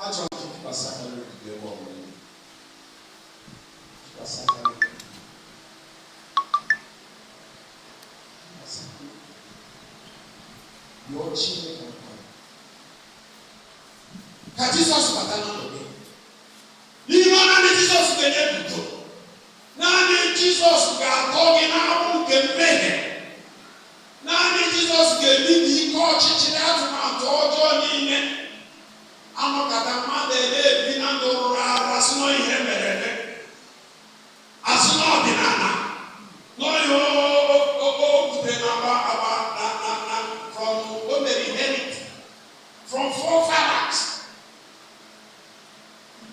achọrọ m ịtụkwasị aka n'obi ebe ọ bụla. Tụkwasị aka n'obi. Yọọ Chineke mkpa. Ka Jizọs bata n'ọnọdụ. N'ime naanị Jizọs ga-enye udo. Naanị Jizọs ga-atọ gị n'ahụ nke mmehie. Naanị Jizọs ga-ebibi ike ọchịchịrị atụmatụ ọjọọ niile. Anọkata mmadụ ebi na ndụ rụrụ arụ asị na ihe mere eme. Asị na ọdịnala. N'ọhịa o butere from o mere inherit from forefathers.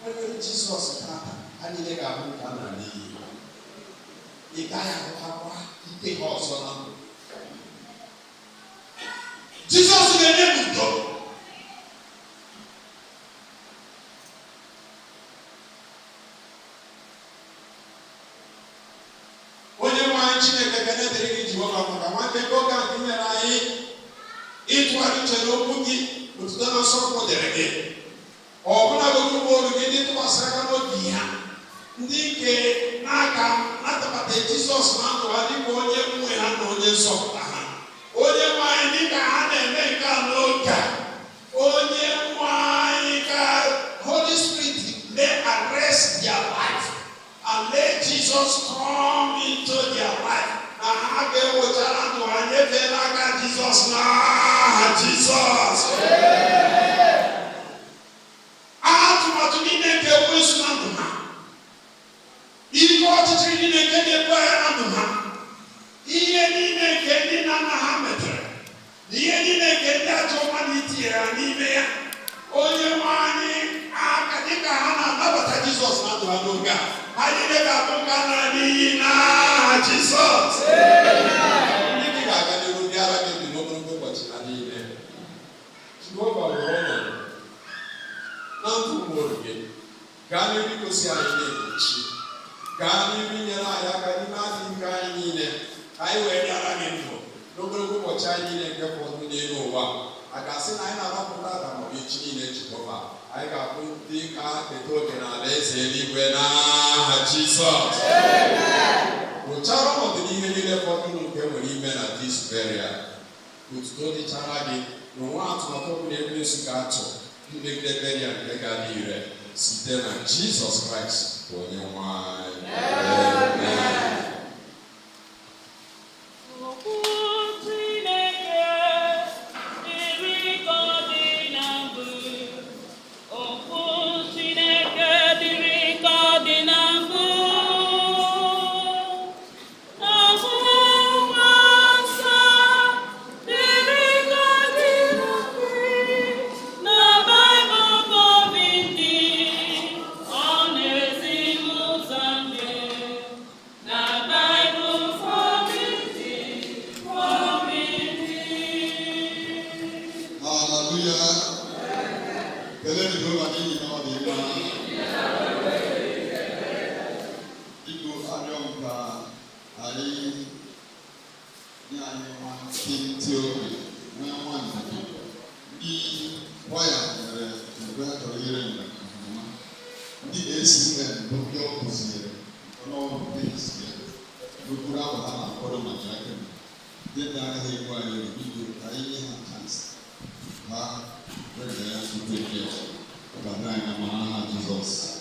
When Jesus tata, anyị ga-ahụ ka a na n'iyi. Ị gaghị ahụkwa ike ha ọzọ na ndụ. Jizọs ga-enye udo. Onye nwe anyị Chineke ekele dịrị gị Jehova maka nwanne gị oge a nyere anyị ịtụgharị uche n'okwu gị otuto na nsọpụrụ dịrị gị. Ọbụna oge olu gị ndị tụkwasịrị aka n'obi ha ndị nke n'aka natabata Jizọs na ndụ ha dịka onye nwe ha na onye nzọpụta ha. Onye nwe anyị dịka ha na-eme nke a n'oge a, onye nwe anyị ka Holy Spirit may arrest their life and let Jesus come into their life. Na ha ga-ewechara ndụ ha nyefee n'aka Jizọs n'aha Jizọs. Atụmatụ niile nke ekwensu na ndụ ha, ike ọchịchịrị niile nke na-ebu agha na ndụ ha, ihe niile nke ndị nna nna ha metere, ihe niile nke ndị ajọ mmadụ itinyere ha n'ime ya, onye nwe anyị aka dịka ha na-anabata Jizọs na ndụ ha n'oge a, ha niile ga-abụ nka na n'iyi n'aha Jizọs. Ndị gị ga-aga n'ihu ndị ara gị dị n'ogologo ụbọchị na niile. Jehova rụrụ ọnọdụ na ndụ ụmụrụ gị, gaa n'ihu igosi anyị na-egbochi, gaa n'ihu inyere anyị aka n'ime adị nke anyị niile, ka anyị wee nyara gị ndụ n'ogologo ụbọchị anyị niile nke fọdụ n'elu ụwa. A ga-asị na anyị na-anapụta ada maọbụ echi niile Jehova, anyị ga-abụ ndị ka keta oke n'ala eze eluigwe n'aha Jizọs. Rụchara ọnọdụ n'ihe niile fọdụrụ nke nwere ime na dis burial. Otuto dịchara gị na onwe atụmatụ ọbụla ekwensu ga-atụ megide burial nke ga-adị ire site na Jizọs Kraịst bụ onye nwe anyị. Jesus.